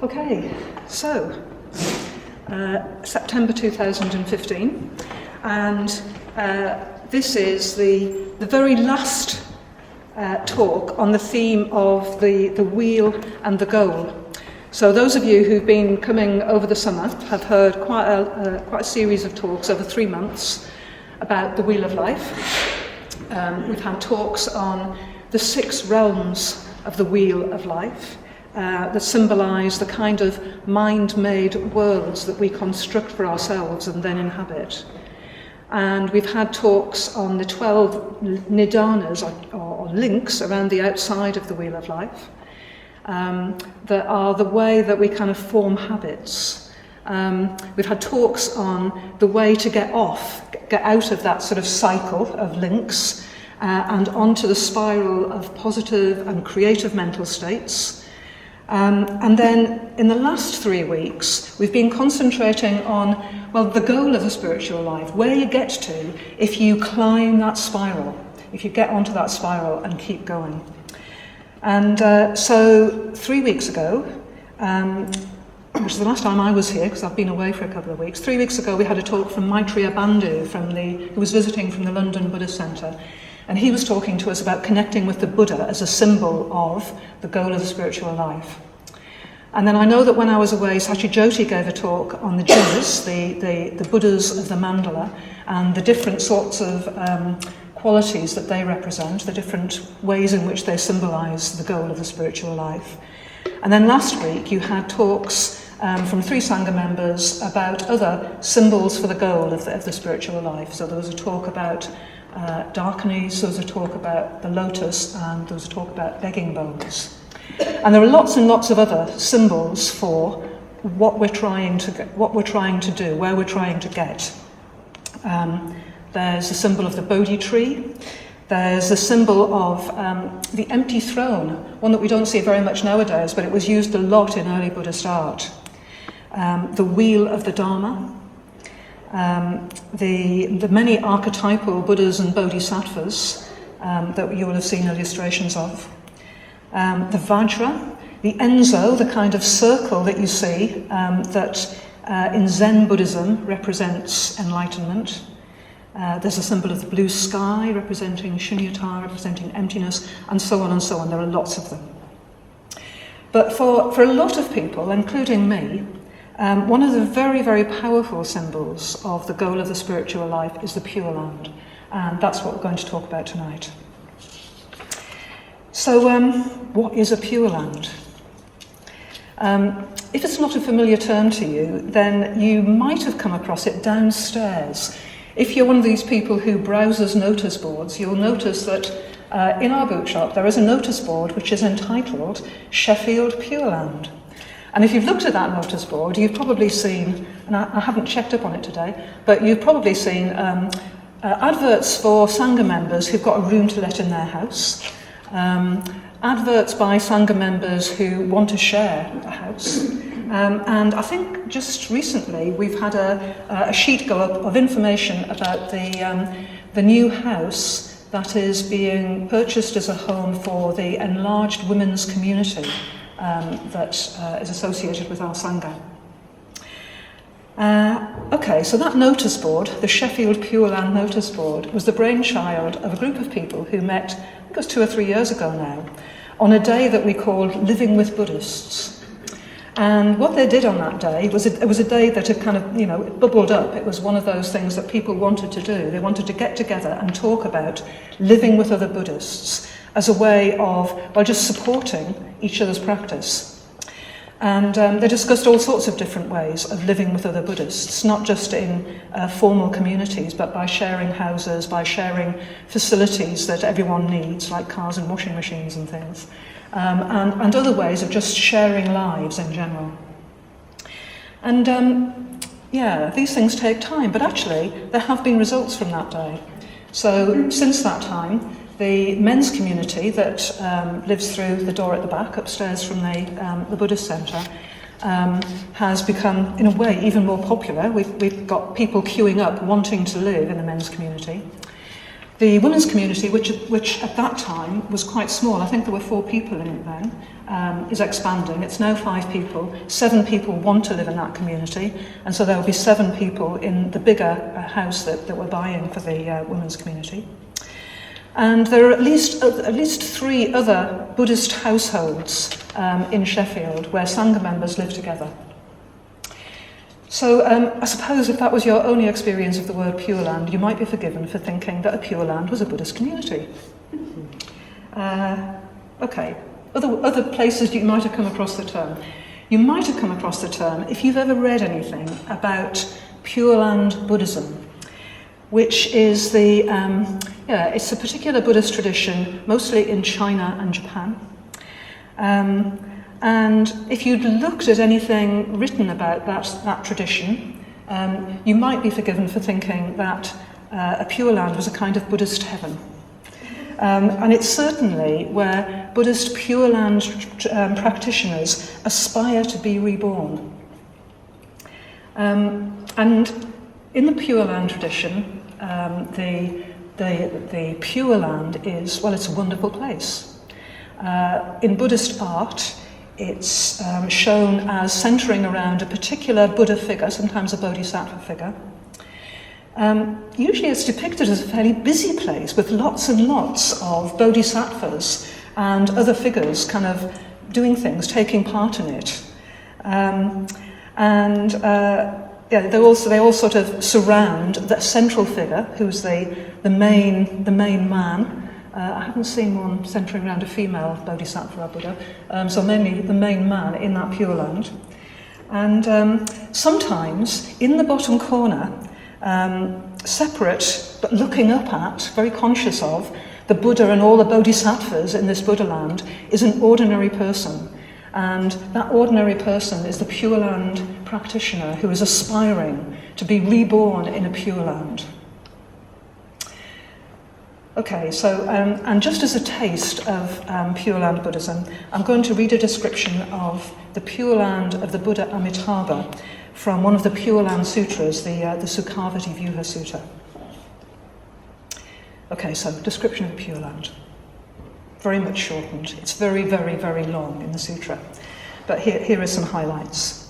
Okay, so September 2015, and this is the very last talk on the theme of the wheel and the goal. So those of you who've been coming over the summer have heard quite a series of talks over 3 months about the wheel of life. We've had talks on the 6 realms of the wheel of life that symbolise the kind of mind-made worlds that we construct for ourselves and then inhabit. And we've had talks on the 12 nidanas, or links, around the outside of the wheel of life, that are the way that we kind of form habits. We've had talks on the way to get out of that sort of cycle of links and onto the spiral of positive and creative mental states. And then in the last 3 weeks, we've been concentrating on, well, the goal of the spiritual life, where you get to if you climb that spiral, if you get onto that spiral and keep going. And so 3 weeks ago, which is the last time I was here, because I've been away for a couple of weeks, 3 weeks ago we had a talk from Maitreya Bandhu, who was visiting from the London Buddhist Centre. And he was talking to us about connecting with the Buddha as a symbol of the goal of the spiritual life. And then I know that when I was away, Satyajoti gave a talk on the Jinas, the Buddhas of the mandala, and the different sorts of qualities that they represent, the different ways in which they symbolise the goal of the spiritual life. And then last week you had talks from 3 Sangha members about other symbols for the goal of the spiritual life. So there was a talk about Darkanis, there was a talk about the lotus, and there was a talk about begging bowls. And there are lots and lots of other symbols for what we're trying to do, where we're trying to get. There's a symbol of the Bodhi tree. There's a symbol of the empty throne, one that we don't see very much nowadays, but it was used a lot in early Buddhist art. The wheel of the Dharma. The many archetypal Buddhas and Bodhisattvas that you will have seen illustrations of. The Vajra, the Enzo, the kind of circle that you see that in Zen Buddhism represents enlightenment. There's a symbol of the blue sky representing shunyata, representing emptiness, and so on and so on. There are lots of them. But for a lot of people, including me, one of the very, very powerful symbols of the goal of the spiritual life is the Pure Land, and that's what we're going to talk about tonight. So, what is a Pure Land? If it's not a familiar term to you, then you might have come across it downstairs. If you're one of these people who browses notice boards, you'll notice that in our bookshop there is a notice board which is entitled Sheffield Pure Land. And if you've looked at that notice board, you've probably seen, and I haven't checked up on it today, but you've probably seen adverts for Sangha members who've got a room to let in their house, adverts by Sangha members who want to share a house, and I think just recently we've had a sheet go up of information about the new house that is being purchased as a home for the enlarged women's community that is associated with our Sangha. Okay, so that notice board, the Sheffield Pure Land notice board, was the brainchild of a group of people who met, I think it was 2 or 3 years ago now, on a day that we called Living with Buddhists. And what they did on that day was it was a day that had kind of, it bubbled up. It was one of those things that people wanted to do. They wanted to get together and talk about living with other Buddhists as a way of, well, just supporting each other's practice. And they discussed all sorts of different ways of living with other Buddhists, not just in formal communities, but by sharing houses, by sharing facilities that everyone needs, like cars and washing machines and things, and other ways of just sharing lives in general. And these things take time, but actually there have been results from that day. So since that time, the men's community that lives through the door at the back, upstairs from the Buddhist Centre, has become, in a way, even more popular. We've got people queuing up wanting to live in the men's community. The women's community, which at that time was quite small, I think there were 4 people in it then, is expanding. It's now 5 people. 7 people want to live in that community, and so there will be 7 people in the bigger house that we're buying for the women's community. And there are at least 3 other Buddhist households in Sheffield where Sangha members live together. So I suppose if that was your only experience of the word Pure Land, you might be forgiven for thinking that a Pure Land was a Buddhist community. Okay, other places you might have come across the term. You might have come across the term if you've ever read anything about Pure Land Buddhism, which is it's a particular Buddhist tradition, mostly in China and Japan. And if you'd looked at anything written about that tradition, you might be forgiven for thinking that a Pure Land was a kind of Buddhist heaven. And it's certainly where Buddhist Pure Land practitioners aspire to be reborn. And in the Pure Land tradition, the Pure Land is, well, it's a wonderful place. In Buddhist art, it's shown as centering around a particular Buddha figure, sometimes a Bodhisattva figure. Usually it's depicted as a fairly busy place with lots and lots of bodhisattvas and other figures kind of doing things, taking part in it. They all sort of surround the central figure, who's the main man. I haven't seen one centering around a female bodhisattva or Buddha, so mainly the main man in that Pure Land. And sometimes in the bottom corner, separate but looking up at, very conscious of, the Buddha and all the bodhisattvas in this Buddha land is an ordinary person. And that ordinary person is the Pure Land practitioner who is aspiring to be reborn in a Pure Land. Okay, so, and just as a taste of Pure Land Buddhism, I'm going to read a description of the Pure Land of the Buddha Amitabha from one of the Pure Land Sutras, the Sukhavati Vyuha Sutta. Okay, so description of the Pure Land. Very much shortened. It's very, very, very long in the sutra. But here are some highlights.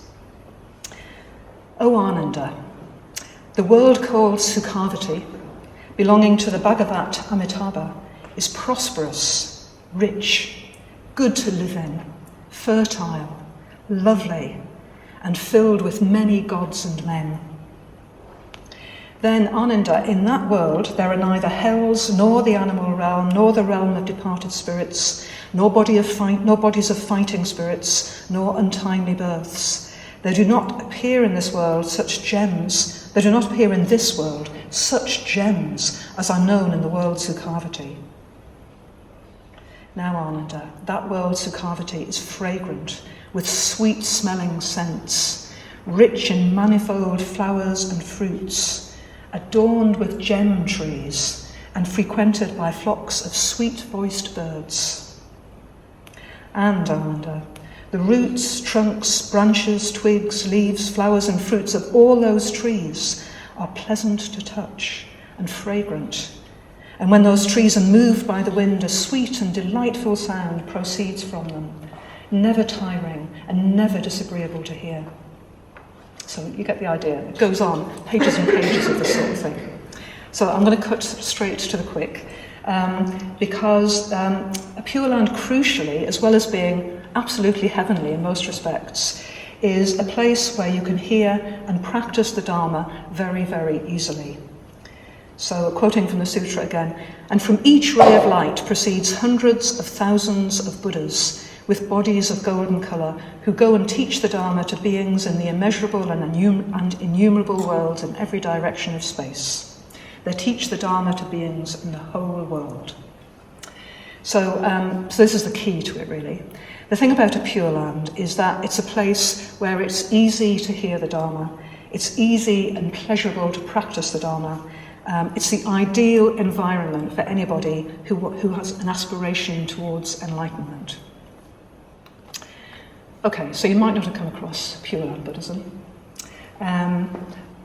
O Ananda, the world called Sukhavati, belonging to the Bhagavat Amitabha, is prosperous, rich, good to live in, fertile, lovely, and filled with many gods and men. Then, Ananda, in that world there are neither hells, nor the animal realm, nor the realm of departed spirits, nor bodies of fighting spirits, nor untimely births. There do not appear in this world such gems. There do not appear in this world such gems as are known in the world Sukhavati. Now, Ananda, that world Sukhavati is fragrant with sweet-smelling scents, rich in manifold flowers and fruits, adorned with gem trees, and frequented by flocks of sweet-voiced birds. And, Ananda, the roots, trunks, branches, twigs, leaves, flowers, and fruits of all those trees are pleasant to touch and fragrant. And when those trees are moved by the wind, a sweet and delightful sound proceeds from them, never tiring and never disagreeable to hear. So you get the idea. It goes on, pages and pages of this sort of thing. So I'm going to cut straight to the quick, because a Pure Land, crucially, as well as being absolutely heavenly in most respects, is a place where you can hear and practice the Dharma very, very easily. So, quoting from the sutra again, and from each ray of light proceeds hundreds of thousands of Buddhas with bodies of golden colour, who go and teach the Dharma to beings in the immeasurable and innumerable worlds in every direction of space. They teach the Dharma to beings in the whole world. So this is the key to it, really. The thing about a Pure Land is that it's a place where it's easy to hear the Dharma, it's easy and pleasurable to practice the Dharma. It's the ideal environment for anybody who has an aspiration towards enlightenment. Okay, so you might not have come across Pure Land Buddhism.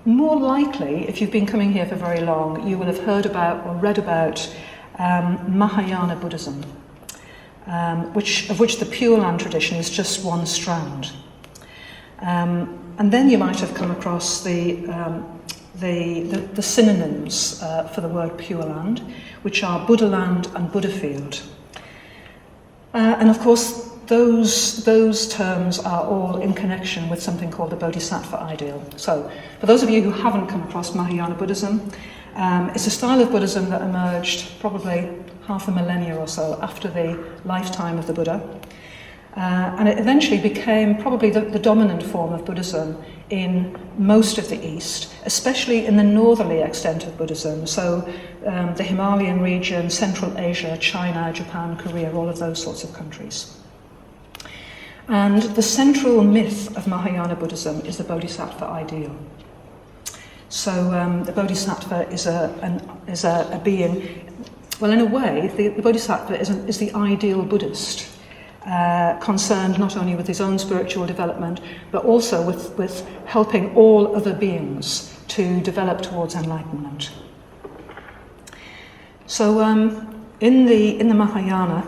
more likely, if you've been coming here for very long, you will have heard about or read about Mahayana Buddhism, of which the Pure Land tradition is just one strand. And then you might have come across the synonyms for the word Pure Land, which are Buddha Land and Buddhafield. And of course, those terms are all in connection with something called the Bodhisattva ideal. So, for those of you who haven't come across Mahayana Buddhism, it's a style of Buddhism that emerged probably half a millennia or so after the lifetime of the Buddha. And it eventually became probably the dominant form of Buddhism in most of the East, especially in the northerly extent of Buddhism. So the Himalayan region, Central Asia, China, Japan, Korea, all of those sorts of countries. And the central myth of Mahayana Buddhism is the Bodhisattva ideal. So the Bodhisattva is a being, well, in a way, the Bodhisattva is the ideal Buddhist, concerned not only with his own spiritual development, but also with helping all other beings to develop towards enlightenment. So in the Mahayana,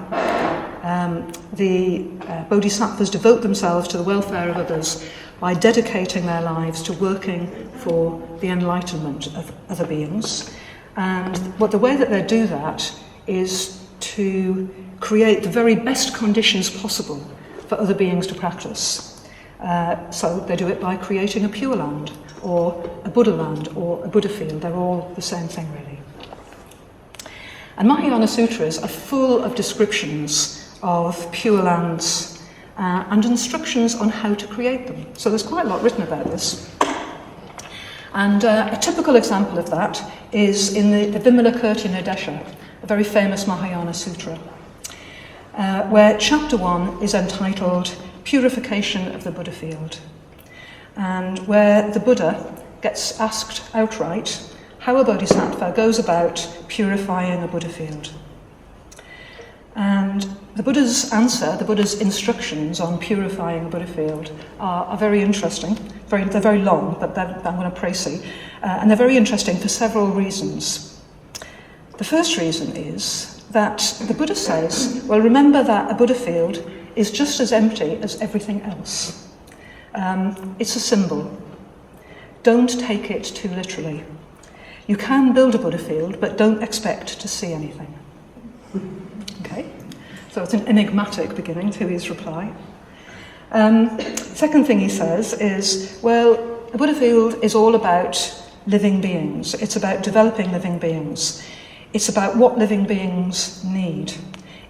the Bodhisattvas devote themselves to the welfare of others by dedicating their lives to working for the enlightenment of other beings. And the way that they do that is to create the very best conditions possible for other beings to practice. So they do it by creating a Pure Land, or a Buddha Land, or a Buddhafield. They're all the same thing, really. And Mahayana Sutras are full of descriptions of Pure Lands and instructions on how to create them. So there's quite a lot written about this. And a typical example of that is in the Vimalakirti Nidesha, a very famous Mahayana Sutra, where chapter 1 is entitled Purification of the Buddhafield, and where the Buddha gets asked outright how a bodhisattva goes about purifying a Buddhafield. And the Buddha's answer, the Buddha's instructions on purifying a Buddhafield are very interesting. They're very long, but I'm going to précis. And they're very interesting for several reasons. The first reason is that the Buddha says, well, remember that a Buddhafield is just as empty as everything else. It's a symbol. Don't take it too literally. You can build a Buddhafield, but don't expect to see anything. Okay, so it's an enigmatic beginning to his reply. Second thing he says is, well, a Buddhafield is all about living beings. It's about developing living beings. It's about what living beings need.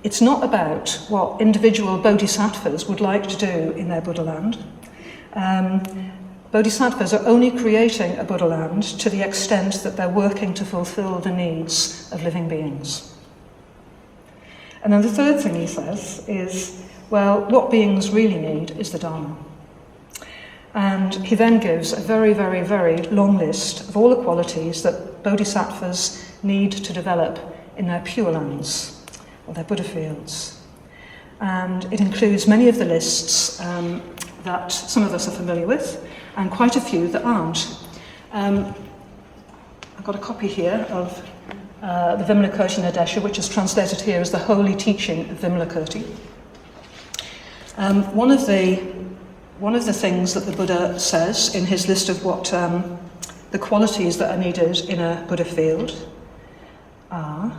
It's not about what individual bodhisattvas would like to do in their Buddha land. Bodhisattvas are only creating a Buddha land to the extent that they're working to fulfill the needs of living beings. And then the third thing he says is, well, what beings really need is the Dharma. And he then gives a very, very, very long list of all the qualities that bodhisattvas need to develop in their Pure Lands, or their Buddha fields. And it includes many of the lists that some of us are familiar with, and quite a few that aren't. I've got a copy here of the Vimalakirti Nidesha, which is translated here as the Holy Teaching of Vimalakirti. One of the things that the Buddha says in his list of what the qualities that are needed in a Buddha field are,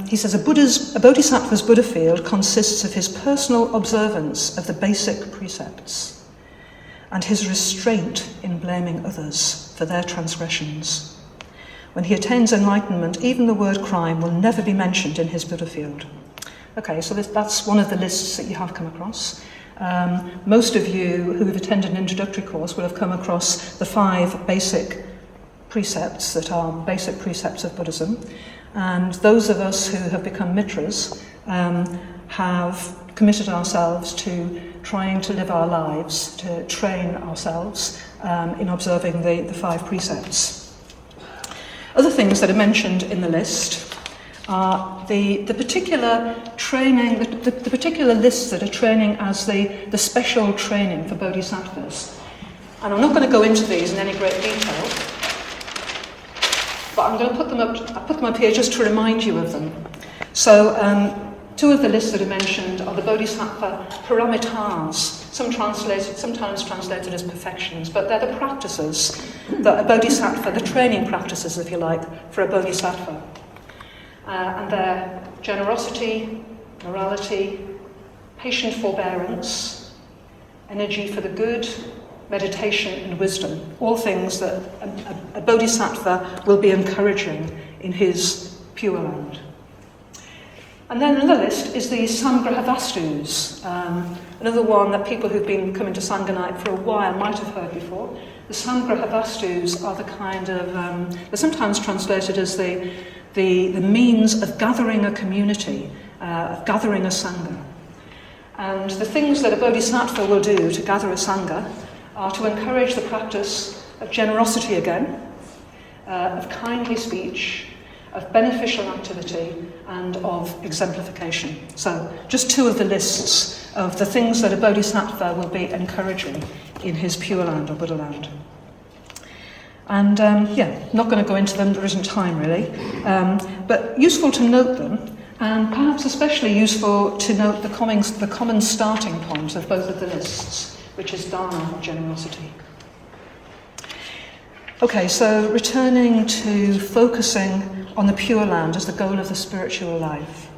he says, a bodhisattva's Buddha field consists of his personal observance of the basic precepts and his restraint in blaming others for their transgressions. When he attains enlightenment, even the word crime will never be mentioned in his Buddha field. Okay, so that's one of the lists that you have come across. Most of you who have attended an introductory course will have come across the 5 basic precepts that are basic precepts of Buddhism. And those of us who have become mitras have committed ourselves to trying to live our lives, to train ourselves in observing the 5 precepts. Other things that are mentioned in the list are the particular training, the particular lists that are training as the special training for bodhisattvas. And I'm not going to go into these in any great detail, but I'm going to put them up here just to remind you of them. So, two of the lists that are mentioned are the Bodhisattva paramitas, sometimes translated as perfections, but they're the practices that a Bodhisattva, the training practices, if you like, for a Bodhisattva. And they're generosity, morality, patient forbearance, energy for the good, meditation and wisdom, all things that a Bodhisattva will be encouraging in his Pure Land. And then another list is the Samgrahavastus, another one that people who've been coming to Sangha for a while might have heard before. The Samgrahavastus are the kind of, they're sometimes translated as the means of gathering a community, of gathering a Sangha. And the things that a Bodhisattva will do to gather a Sangha are to encourage the practice of generosity again, of kindly speech, of beneficial activity, and of exemplification. So, just two of the lists of the things that a Bodhisattva will be encouraging in his Pure Land or Buddha Land. And not going to go into them, there isn't time really, but useful to note them, and perhaps especially useful to note the common starting point of both of the lists, which is Dharma, generosity. Okay, so returning to focusing on the Pure Land as the goal of the spiritual life.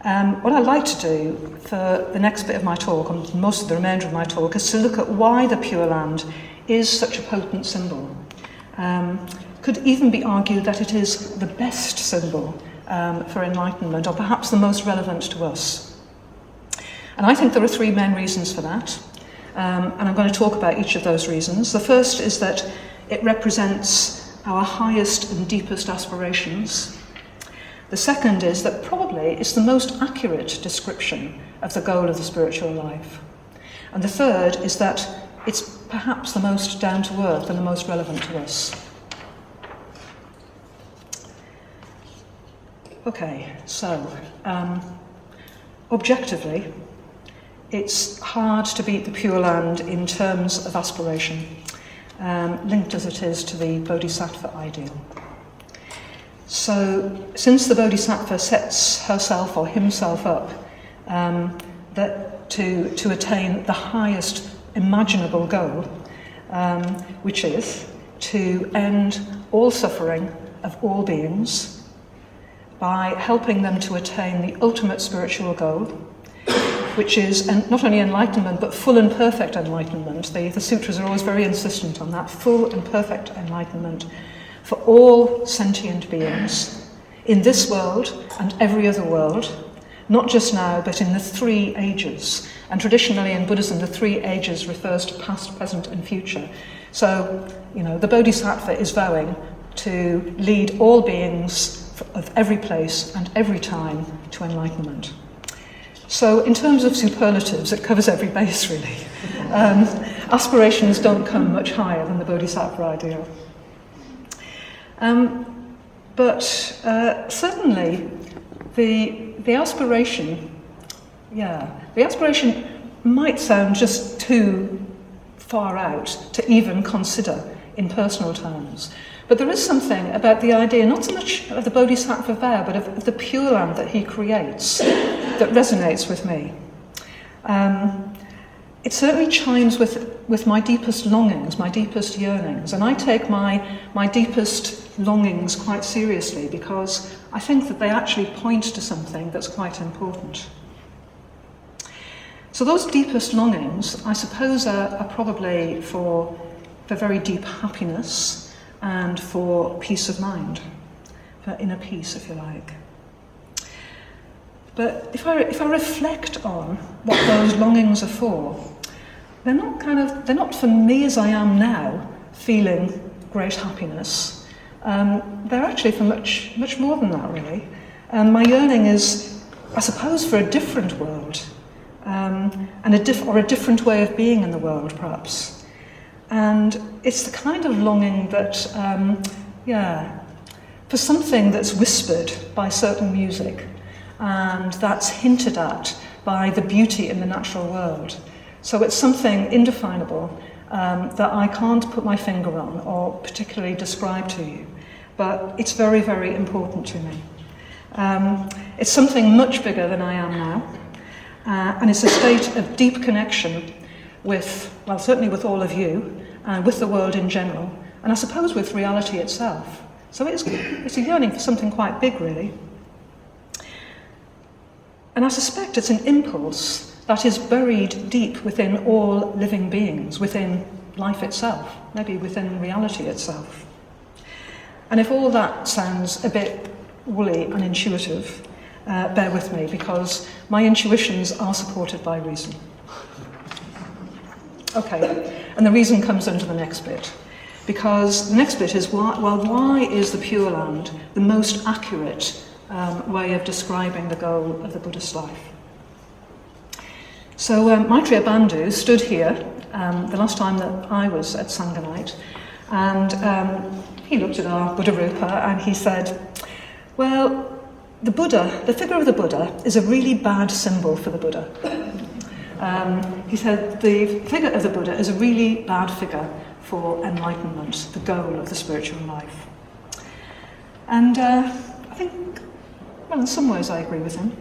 What I'd like to do for the next bit of my talk, and most of the remainder of my talk, is to look at why the Pure Land is such a potent symbol. Could even be argued that it is the best symbol for enlightenment, or perhaps the most relevant to us. And I think there are three main reasons for that, and I'm going to talk about each of those reasons. The first is that it represents our highest and deepest aspirations. The second is that probably it's the most accurate description of the goal of the spiritual life. And the third is that it's perhaps the most down to earth and the most relevant to us. Okay, so objectively, it's hard to beat the Pure Land in terms of aspiration, linked as it is to the Bodhisattva ideal. So, since the Bodhisattva sets herself or himself up that to attain the highest imaginable goal, which is to end all suffering of all beings by helping them to attain the ultimate spiritual goal, which is not only enlightenment, but full and perfect enlightenment. The sutras are always very insistent on that, full and perfect enlightenment for all sentient beings in this world and every other world, not just now, but in the three ages. And traditionally in Buddhism, the three ages refers to past, present, and future. So, the Bodhisattva is vowing to lead all beings of every place and every time to enlightenment. So in terms of superlatives, it covers every base really. Aspirations don't come much higher than the Bodhisattva ideal. But certainly the aspiration might sound just too far out to even consider in personal terms. But there is something about the idea, not so much of the Bodhisattva vow, but of the Pure Land that he creates that resonates with me. It certainly chimes with my deepest longings, my deepest yearnings, and I take my deepest longings quite seriously because I think that they actually point to something that's quite important. So those deepest longings, I suppose, are probably for very deep happiness and for peace of mind, for inner peace, if you like. But if I reflect on what those longings are for, they're not for me as I am now, feeling great happiness. They're actually for much more than that, really. And my yearning is, I suppose, for a different world, and a different way of being in the world, perhaps. And it's the kind of longing that, for something that's whispered by certain music, and that's hinted at by the beauty in the natural world. So it's something indefinable that I can't put my finger on or particularly describe to you, but it's very, very important to me. It's something much bigger than I am now, and it's a state of deep connection with, well, certainly with all of you, and with the world in general, and I suppose with reality itself. So it's a yearning for something quite big, really. And I suspect it's an impulse that is buried deep within all living beings, within life itself, maybe within reality itself. And if all that sounds a bit woolly and intuitive, bear with me, because my intuitions are supported by reason. Okay, and the reason comes under the next bit, because the next bit is why is the Pure Land the most accurate way of describing the goal of the Buddhist life? So Maitreya Bandhu stood here the last time that I was at Sanganite, and he looked at our Buddha Rupa and he said, well, the Buddha, the figure of the Buddha, is a really bad symbol for the Buddha. He said the figure of the Buddha is a really bad figure for enlightenment, the goal of the spiritual life. And I think, well, in some ways I agree with him.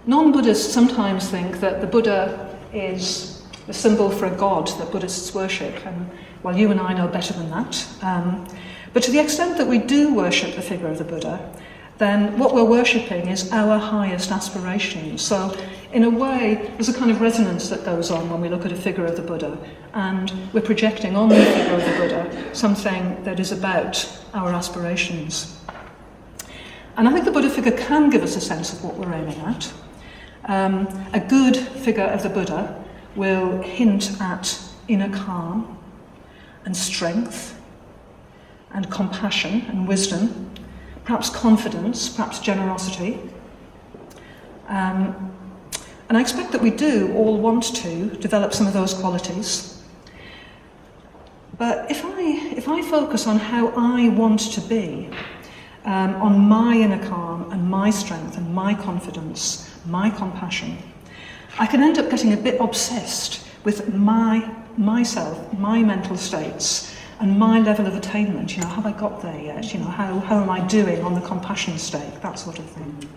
Non-Buddhists sometimes think that the Buddha is the symbol for a god that Buddhists worship, and well, you and I know better than that. But to the extent that we do worship the figure of the Buddha, then what we're worshipping is our highest aspirations. So, in a way, there's a kind of resonance that goes on when we look at a figure of the Buddha, and we're projecting on the figure of the Buddha something that is about our aspirations. And I think the Buddha figure can give us a sense of what we're aiming at. A good figure of the Buddha will hint at inner calm and strength and compassion and wisdom, perhaps confidence, perhaps generosity. And I expect that we do all want to develop some of those qualities. But if I focus on how I want to be, on my inner calm and my strength and my confidence, my compassion, I can end up getting a bit obsessed with myself, my mental states, and my level of attainment. You know, have I got there yet? You know, how am I doing on the compassion stake? That sort of thing.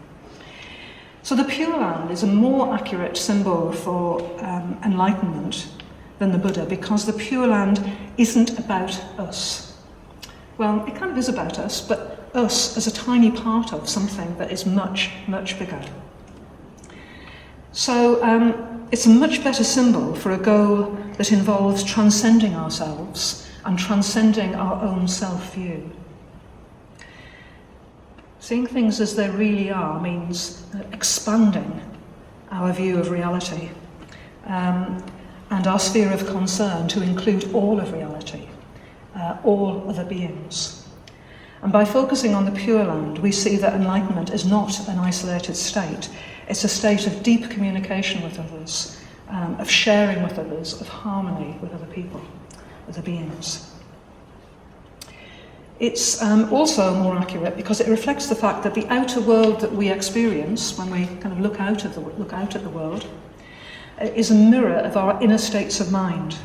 So the Pure Land is a more accurate symbol for enlightenment than the Buddha, because the Pure Land isn't about us. Well, it kind of is about us, but us as a tiny part of something that is much, much bigger. So it's a much better symbol for a goal that involves transcending ourselves and transcending our own self-view. Seeing things as they really are means expanding our view of reality and our sphere of concern to include all of reality, all other beings. And by focusing on the Pure Land, we see that enlightenment is not an isolated state. It's a state of deep communication with others, of sharing with others, of harmony with other people, other beings. It's also more accurate because it reflects the fact that the outer world that we experience when we kind of look out at the world is a mirror of our inner states of mind.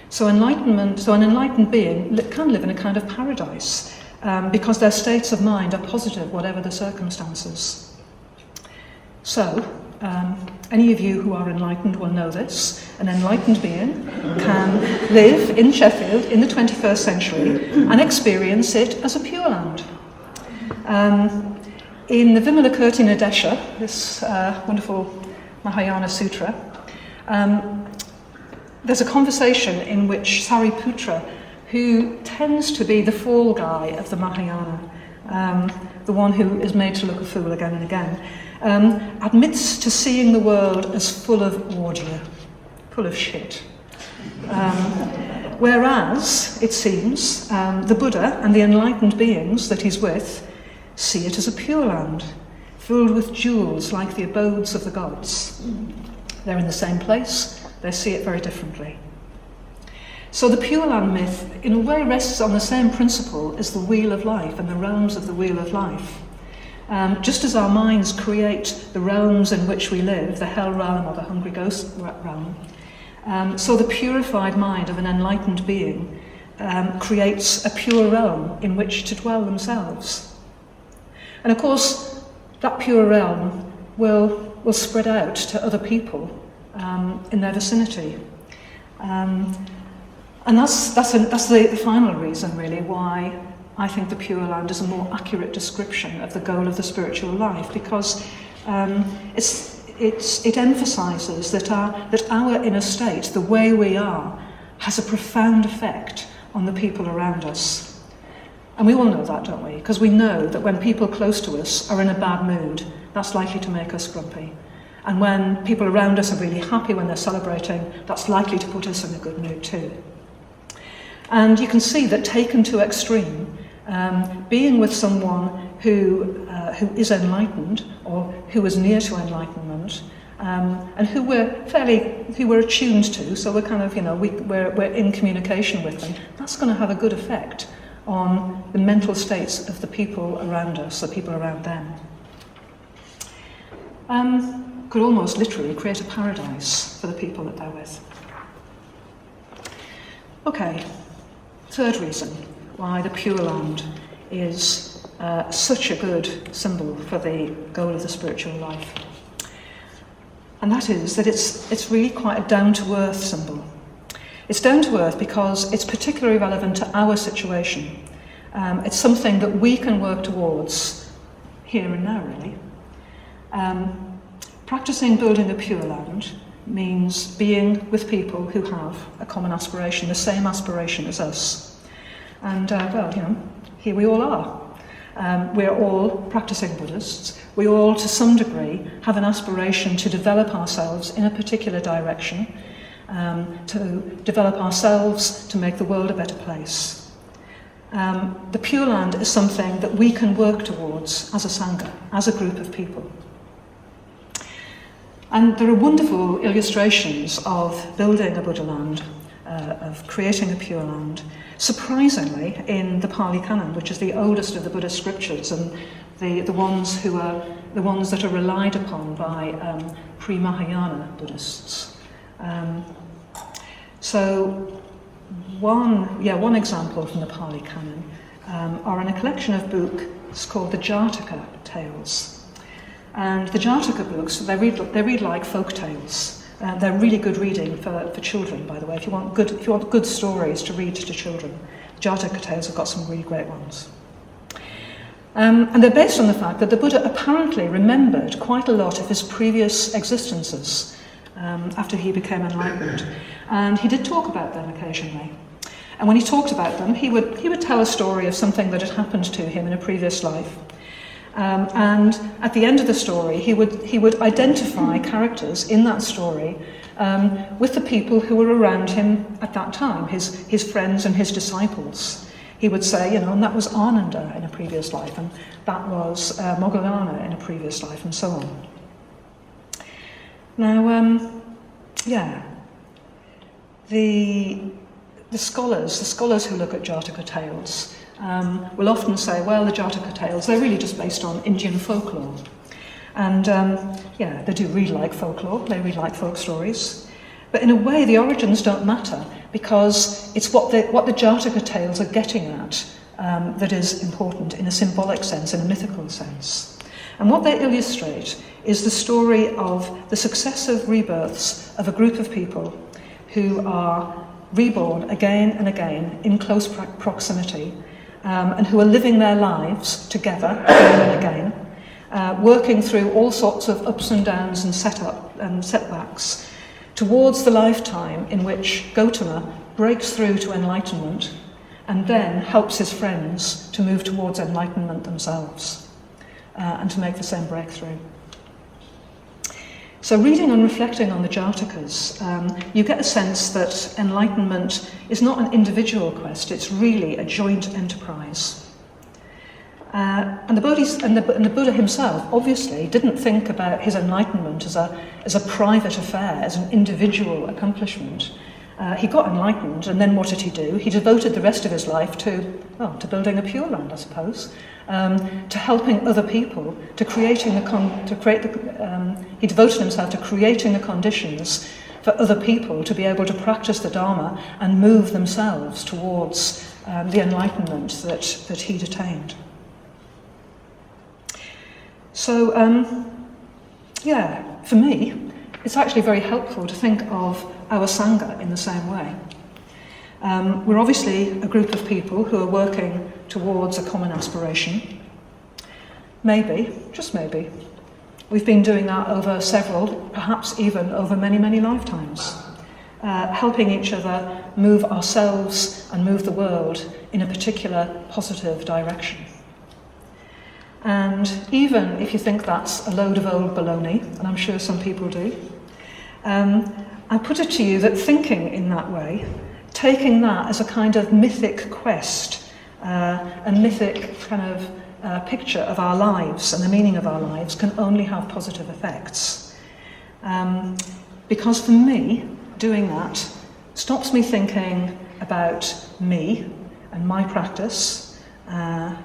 So an enlightened being can live in a kind of paradise because their states of mind are positive, whatever the circumstances. So, any of you who are enlightened will know this. An enlightened being can live in Sheffield in the 21st century and experience it as a Pure Land. In the Vimalakirti Nadesha, this wonderful Mahayana Sutra, there's a conversation in which Sariputra, who tends to be the fall guy of the Mahayana, the one who is made to look a fool again and again, admits to seeing the world as full of ordure, full of shit. Whereas, it seems, the Buddha and the enlightened beings that he's with see it as a Pure Land, filled with jewels like the abodes of the gods. They're in the same place, they see it very differently. So the Pure Land myth, in a way, rests on the same principle as the Wheel of Life and the realms of the Wheel of Life. Just as our minds create the realms in which we live, the hell realm or the hungry ghost realm, So the purified mind of an enlightened being creates a pure realm in which to dwell themselves. And of course, that pure realm will spread out to other people in their vicinity. And that's the final reason, really, why I think the Pure Land is a more accurate description of the goal of the spiritual life, because it emphasises that our inner state, the way we are, has a profound effect on the people around us. And we all know that, don't we? Because we know that when people close to us are in a bad mood, that's likely to make us grumpy. And when people around us are really happy when they're celebrating, that's likely to put us in a good mood too. And you can see that taken to extreme, being with someone who is enlightened, or who is near to enlightenment, and who we're attuned to, so we're kind of, we're in communication with them, that's going to have a good effect on the mental states of the people around us, the people around them. Could almost literally create a paradise for the people that they're with. Okay, third reason why the Pure Land is such a good symbol for the goal of the spiritual life. And that is that it's really quite a down-to-earth symbol. It's down to earth because it's particularly relevant to our situation. It's something that we can work towards here and now, really. Practicing building a Pure Land means being with people who have a common aspiration, the same aspiration as us. And, here we all are. We're all practicing Buddhists. We all, to some degree, have an aspiration to develop ourselves in a particular direction, to develop ourselves to make the world a better place. The Pure Land is something that we can work towards as a Sangha, as a group of people. And there are wonderful illustrations of building a Buddha land, of creating a Pure Land, surprisingly in the Pali Canon, which is the oldest of the Buddhist scriptures, and the ones that are relied upon by pre-Mahayana Buddhists. So one example from the Pali Canon are in a collection of books called the Jataka Tales. And the Jataka books, they read like folk tales. They're really good reading for children, by the way. If you want good stories to read to children, Jataka Tales have got some really great ones. And they're based on the fact that the Buddha apparently remembered quite a lot of his previous existences after he became enlightened. And he did talk about them occasionally. And when he talked about them, he would tell a story of something that had happened to him in a previous life. And at the end of the story, he would identify characters in that story with the people who were around him at that time, his friends and his disciples. He would say, and that was Ananda in a previous life, and that was Moggallana in a previous life, and so on. Now, the scholars who look at Jataka Tales will often say, well, the Jataka Tales, they're really just based on Indian folklore. And they do read like folklore, they read like folk stories. But in a way, the origins don't matter, because it's what the Jataka Tales are getting at that is important in a symbolic sense, in a mythical sense. And what they illustrate is the story of the successive rebirths of a group of people who are reborn again and again in close proximity, and who are living their lives together again and again, working through all sorts of ups and downs and setbacks towards the lifetime in which Gautama breaks through to enlightenment and then helps his friends to move towards enlightenment themselves and to make the same breakthrough. So reading and reflecting on the Jatakas, you get a sense that enlightenment is not an individual quest, it's really a joint enterprise. And the Buddha himself obviously didn't think about his enlightenment as a private affair, as an individual accomplishment. He got enlightened, and then what did he do? He devoted the rest of his life to building a Pure Land, I suppose, to helping other people, he devoted himself to creating the conditions for other people to be able to practice the Dharma and move themselves towards the enlightenment that he'd attained. So, for me, it's actually very helpful to think of our Sangha in the same way. We're obviously a group of people who are working towards a common aspiration. Maybe, just maybe, we've been doing that over several, perhaps even over many, many lifetimes, helping each other move ourselves and move the world in a particular positive direction. And even if you think that's a load of old baloney, and I'm sure some people do, I put it to you that thinking in that way, taking that as a kind of mythic quest, a mythic kind of picture of our lives and the meaning of our lives, can only have positive effects. Because for me, doing that stops me thinking about me and my practice and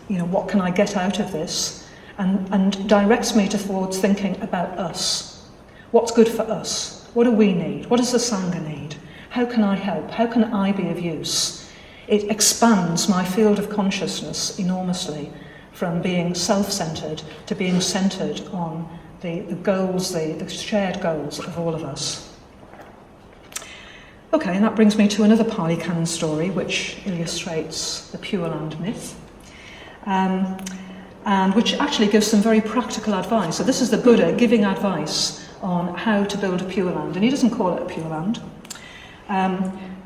what can I get out of this, and directs me towards thinking about us. What's good for us? What do we need? What does the Sangha need? How can I help? How can I be of use? It expands my field of consciousness enormously, from being self-centred to being centred on the goals, the shared goals of all of us. Okay, and that brings me to another Pali Canon story which illustrates the Pure Land myth, and which actually gives some very practical advice. So this is the Buddha giving advice on how to build a Pure Land, and he doesn't call it a Pure Land.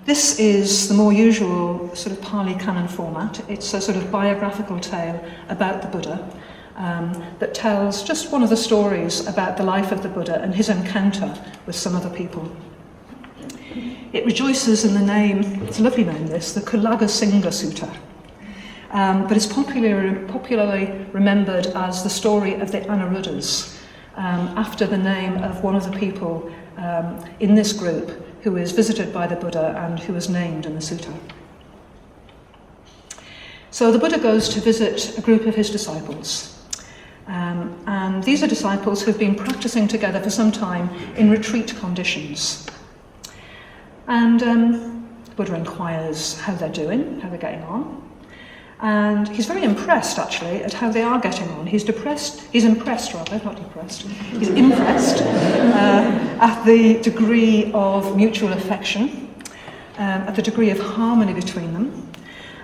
This is the more usual sort of Pali Canon format. It's a sort of biographical tale about the Buddha that tells just one of the stories about the life of the Buddha and his encounter with some other people. It rejoices in the name, it's a lovely name this, the Kulaga Singha Sutta, but it's popularly remembered as the story of the Anuruddhas, after the name of one of the people in this group who is visited by the Buddha and who is named in the sutta. So the Buddha goes to visit a group of his disciples, and these are disciples who've been practicing together for some time in retreat conditions. And the Buddha inquires how they're doing, how they're getting on. And he's very impressed, actually, at how they are getting on. He's impressed at the degree of mutual affection, at the degree of harmony between them.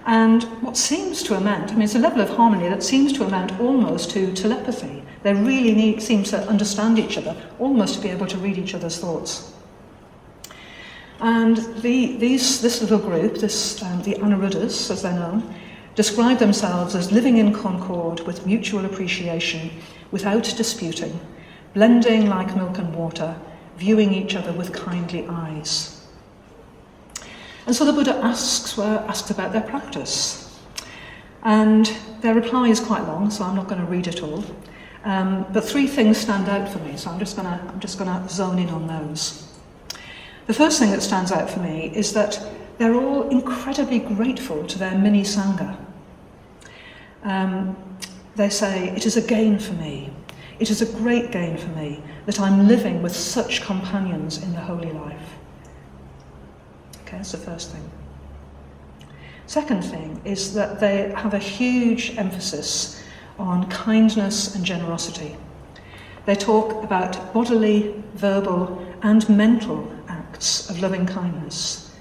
And what seems to amount, it's a level of harmony that seems to amount almost to telepathy. They really seem to understand each other, almost to be able to read each other's thoughts. And this little group, the Anuruddhas, as they're known, describe themselves as living in concord with mutual appreciation, without disputing, blending like milk and water, viewing each other with kindly eyes. And so the Buddha asks about their practice. And their reply is quite long, so I'm not going to read it all. But three things stand out for me, so I'm just going to zone in on those. The first thing that stands out for me is that they're all incredibly grateful to their mini Sangha. They say, it is a gain for me. It is a great gain for me that I'm living with such companions in the holy life. Okay, that's the first thing. Second thing is that they have a huge emphasis on kindness and generosity. They talk about bodily, verbal, and mental acts of loving kindness.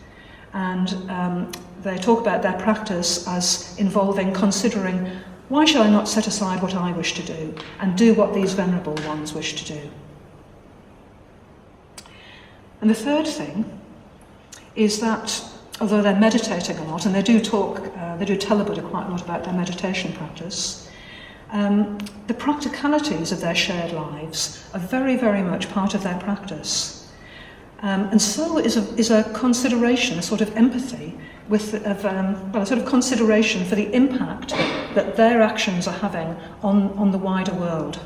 And they talk about their practice as involving considering, why shall I not set aside what I wish to do and do what these venerable ones wish to do? And the third thing is that, although they're meditating a lot, and they do tell the Buddha quite a lot about their meditation practice, the practicalities of their shared lives are very, very much part of their practice. And so is a consideration, a sort of empathy, a sort of consideration for the impact that their actions are having on the wider world.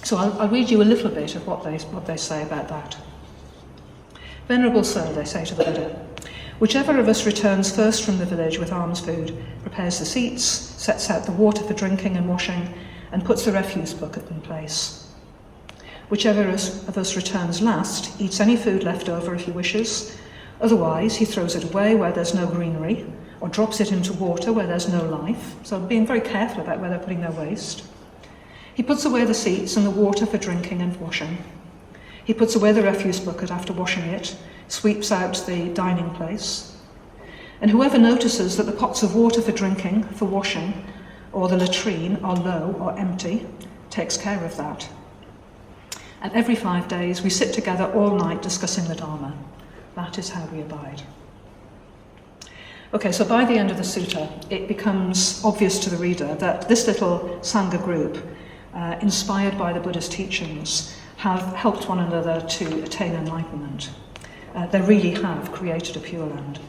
So I'll read you a little bit of what they say about that. Venerable Sir, they say to the Buddha, whichever of us returns first from the village with alms food, prepares the seats, sets out the water for drinking and washing, and puts the refuse bucket in place. Whichever of us returns last eats any food left over if he wishes. Otherwise, he throws it away where there's no greenery, or drops it into water where there's no life, so being very careful about where they're putting their waste. He puts away the seats and the water for drinking and washing. He puts away the refuse bucket after washing it, sweeps out the dining place. And whoever notices that the pots of water for drinking, for washing, or the latrine are low or empty, takes care of that. And every 5 days we sit together all night discussing the Dharma. That is how we abide. Okay, so by the end of the sutta, it becomes obvious to the reader that this little Sangha group, inspired by the Buddha's teachings, have helped one another to attain enlightenment. They really have created a Pure Land.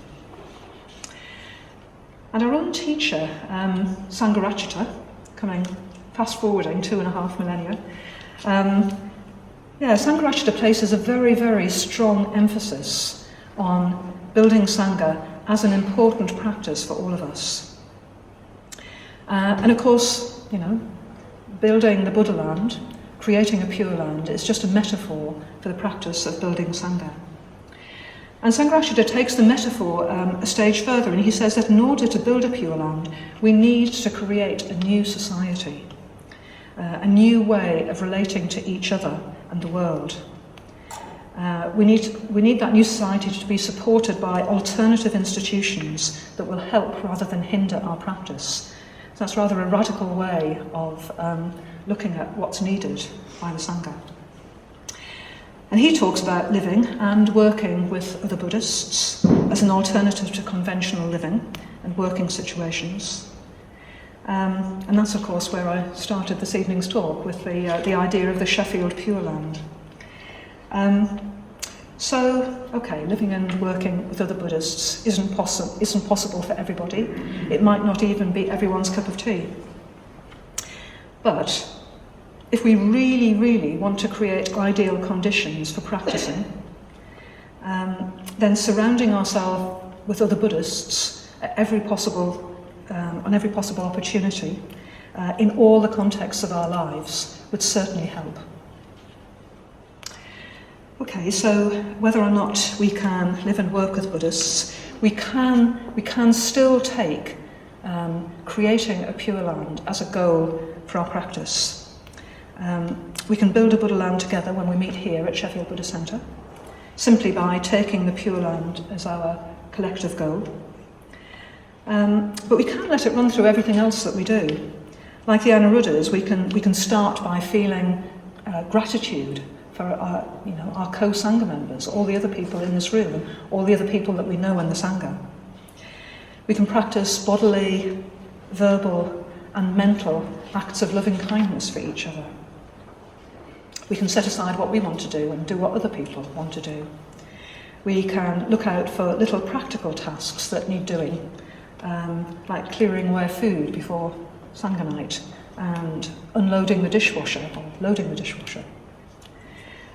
And our own teacher, Sangharakshita, coming fast-forwarding 2.5 millennia, Sangharakshita places a very, very strong emphasis on building Sangha as an important practice for all of us. And of course, building the Buddha land, creating a Pure Land, is just a metaphor for the practice of building Sangha. And Sangharakshita takes the metaphor a stage further, and he says that in order to build a Pure Land, we need to create a new society, a new way of relating to each other and the world. We need that new society to be supported by alternative institutions that will help rather than hinder our practice. So that's rather a radical way of looking at what's needed by the Sangha. And he talks about living and working with other Buddhists as an alternative to conventional living and working situations. And that's, of course, where I started this evening's talk, with the idea of the Sheffield Pure Land. Living and working with other Buddhists isn't possible for everybody. It might not even be everyone's cup of tea. But if we really, really want to create ideal conditions for practicing, then surrounding ourselves with other Buddhists on every possible opportunity, in all the contexts of our lives, would certainly help. Okay, so whether or not we can live and work with Buddhists, we can still take creating a Pure Land as a goal for our practice. We can build a Buddha land together when we meet here at Sheffield Buddhist Centre, simply by taking the Pure Land as our collective goal. But we can't let it run through everything else that we do. Like the Anuruddhas, we can start by feeling gratitude for our co-Sangha members, all the other people in this room, all the other people that we know in the Sangha. We can practice bodily, verbal and mental acts of loving kindness for each other. We can set aside what we want to do and do what other people want to do. We can look out for little practical tasks that need doing, like clearing away food before Sangha night and unloading the dishwasher or loading the dishwasher.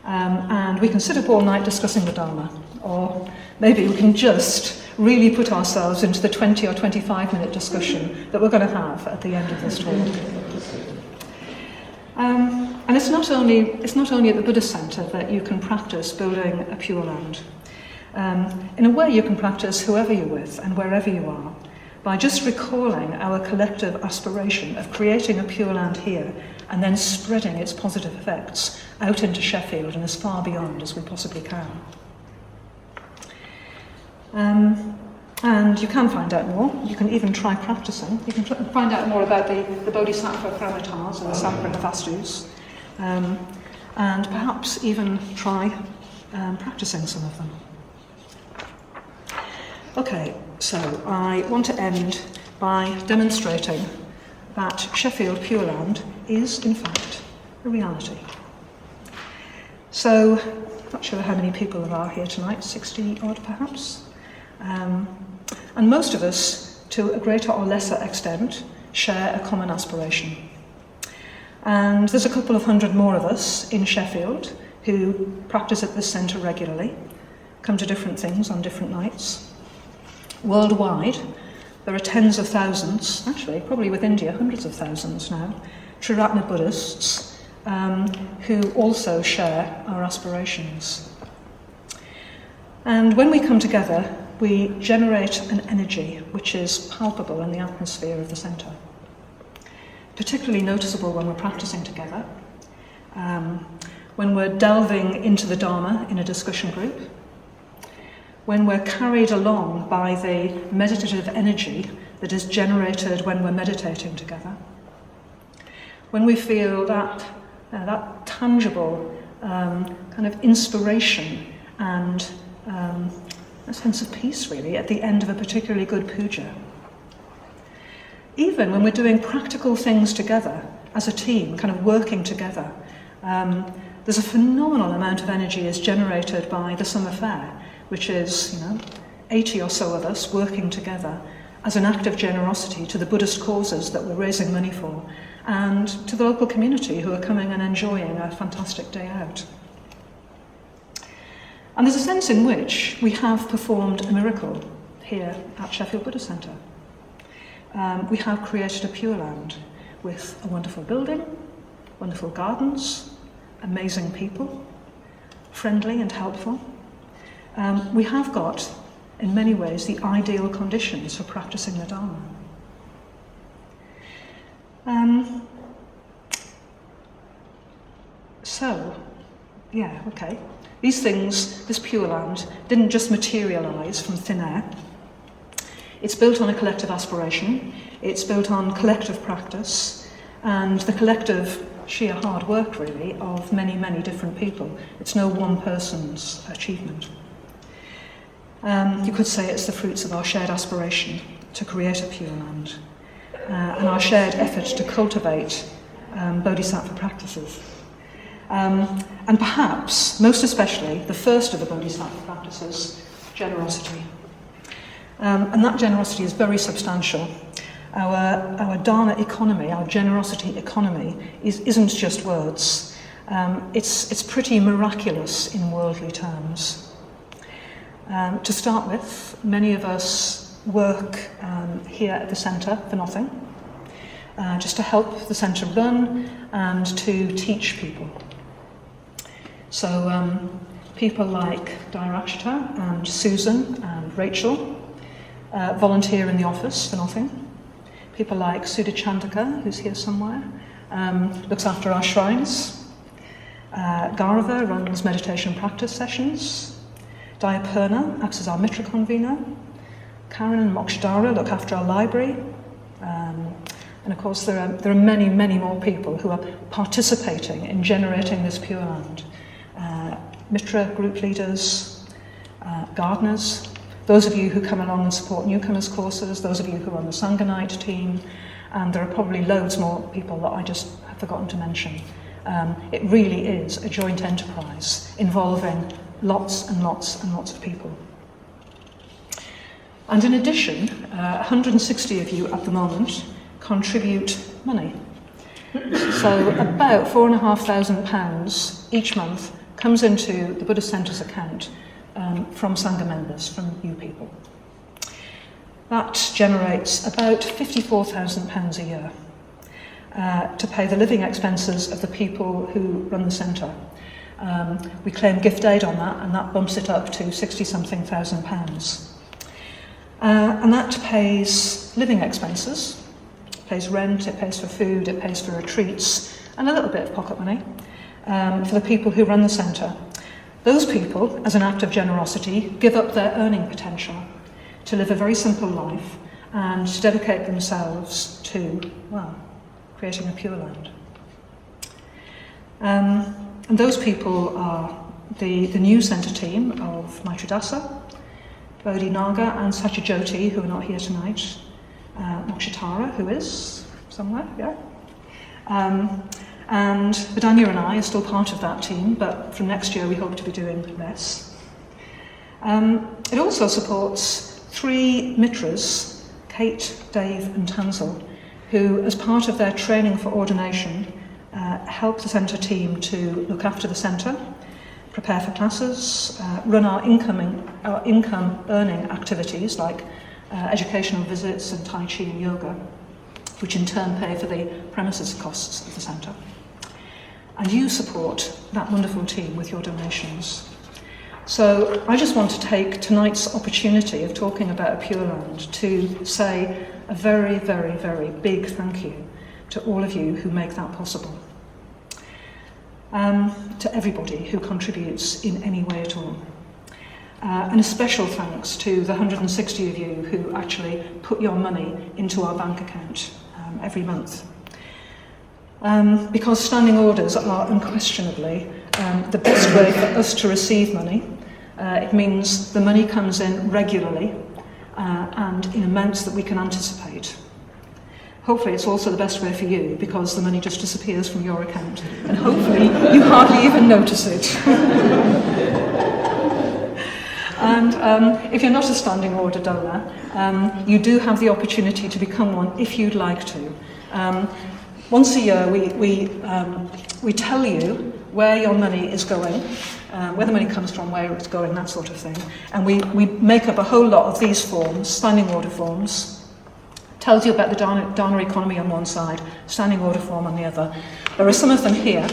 And we can sit up all night discussing the Dharma, or maybe we can just really put ourselves into the 20 or 25-minute discussion that we're going to have at the end of this talk. And it's not only at the Buddhist Centre that you can practice building a Pure Land. In a way, you can practice whoever you're with and wherever you are, by just recalling our collective aspiration of creating a Pure Land here and then spreading its positive effects out into Sheffield and as far beyond as we possibly can. And you can find out more. You can even try practicing. You can find out more about the Bodhisattva Paramitars and the Samprana Vastus, and perhaps even try practicing some of them. Okay, so I want to end by demonstrating that Sheffield Pure Land is, in fact, a reality. So, not sure how many people there are here tonight, 60 odd perhaps. And most of us, to a greater or lesser extent, share a common aspiration. And there's a couple of hundred more of us in Sheffield who practice at this centre regularly, come to different things on different nights. Worldwide, there are tens of thousands, actually, probably with India, hundreds of thousands now, Triratna Buddhists who also share our aspirations. And when we come together, we generate an energy which is palpable in the atmosphere of the centre. Particularly noticeable when we're practicing together, when we're delving into the Dharma in a discussion group, when we're carried along by the meditative energy that is generated when we're meditating together, when we feel that tangible kind of inspiration and a sense of peace, really, at the end of a particularly good puja. Even when we're doing practical things together as a team, kind of working together, there's a phenomenal amount of energy is generated by the summer fair, which is, 80 or so of us working together as an act of generosity to the Buddhist causes that we're raising money for, and to the local community who are coming and enjoying a fantastic day out. And there's a sense in which we have performed a miracle here at Sheffield Buddhist Centre. We have created a Pure Land with a wonderful building, wonderful gardens, amazing people, friendly and helpful. We have got, in many ways, the ideal conditions for practicing the Dharma. These things, this Pure Land, didn't just materialise from thin air. It's built on a collective aspiration, it's built on collective practice, and the collective sheer hard work, really, of many, many different people. It's no one person's achievement. You could say it's the fruits of our shared aspiration to create a Pure Land, and our shared effort to cultivate bodhisattva practices. And perhaps, most especially, the first of the bodhisattva practices, generosity. And that generosity is very substantial. Our Dharma economy, our generosity economy, isn't just words. It's pretty miraculous in worldly terms. To start with, many of us work here at the centre for nothing, just to help the centre run and to teach people. So people like Dairakshita and Susan and Rachel volunteer in the office for nothing. People like Sudachandaka, who's here somewhere, looks after our shrines. Gaurava runs meditation practice sessions. Dayapurna acts as our mitra convener. Karen and Mokshadara look after our library. And of course there are many, many more people who are participating in generating this Pure Land. Mitra group leaders, gardeners, those of you who come along and support newcomers courses, those of you who are on the Sangha Night team, and there are probably loads more people that I just have forgotten to mention. It really is a joint enterprise involving lots and lots and lots of people. And in addition, 160 of you at the moment contribute money. So about £4,500 each month comes into the Buddhist Centre's account from Sangha members, from you people. That generates about £54,000 a year to pay the living expenses of the people who run the centre. We claim gift aid on that, and that bumps it up to 60-something thousand pounds. And that pays living expenses, it pays rent, it pays for food, it pays for retreats, and a little bit of pocket money for the people who run the centre. Those people, as an act of generosity, give up their earning potential to live a very simple life and to dedicate themselves to, creating a Pure Land. And those people are the new centre team of Maitridasa, Bodhi Naga and Satyajoti, who are not here tonight, Mokshatara, who is somewhere, and Vidanya and I are still part of that team, but from next year we hope to be doing less. It also supports 3 mitras, Kate, Dave and Tanzel, who, as part of their training for ordination, help the centre team to look after the centre, prepare for classes, run our income earning activities like educational visits and Tai Chi and yoga, which in turn pay for the premises costs of the centre. and you support that wonderful team with your donations. So I just want to take tonight's opportunity of talking about Pure Land to say a very, very, very big thank you to all of you who make that possible. To everybody who contributes in any way at all. And a special thanks to the 160 of you who actually put your money into our bank account every month. Because standing orders are unquestionably the best way for us to receive money. It means the money comes in regularly and in amounts that we can anticipate. Hopefully it's also the best way for you, because the money just disappears from your account, and hopefully you hardly even notice it. And if you're not a standing order donor, you do have the opportunity to become one if you'd like to. Once a year we tell you where your money is going, where the money comes from, where it's going, that sort of thing. And we make up a whole lot of these forms, standing order forms. Tells you about the Dharma economy on one side, standing order form on the other. There are some of them here,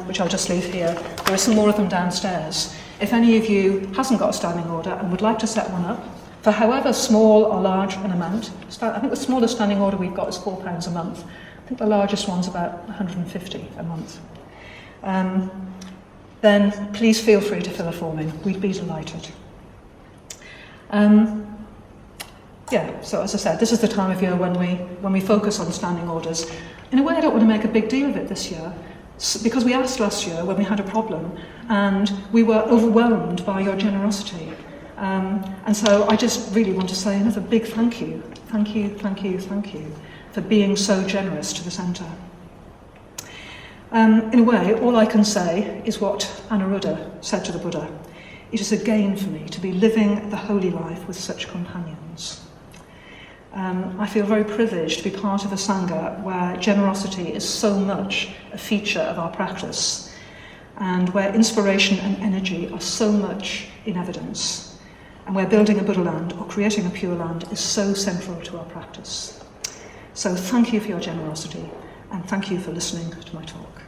which I'll just leave here. There are some more of them downstairs. If any of you hasn't got a standing order and would like to set one up, for however small or large an amount, I think the smallest standing order we've got is £4 a month. I think the largest one's about 150 a month. Then please feel free to fill a form in. We'd be delighted. So as I said, this is the time of year when we focus on standing orders. In a way, I don't want to make a big deal of it this year, because we asked last year when we had a problem, and we were overwhelmed by your generosity. And so I just really want to say another big thank you. Thank you, thank you, thank you for being so generous to the centre. In a way, all I can say is what Anuruddha said to the Buddha. It is a gain for me to be living the holy life with such companions. I feel very privileged to be part of a Sangha where generosity is so much a feature of our practice, and where inspiration and energy are so much in evidence, and where building a Buddha land or creating a Pure Land is so central to our practice. So thank you for your generosity, and thank you for listening to my talk.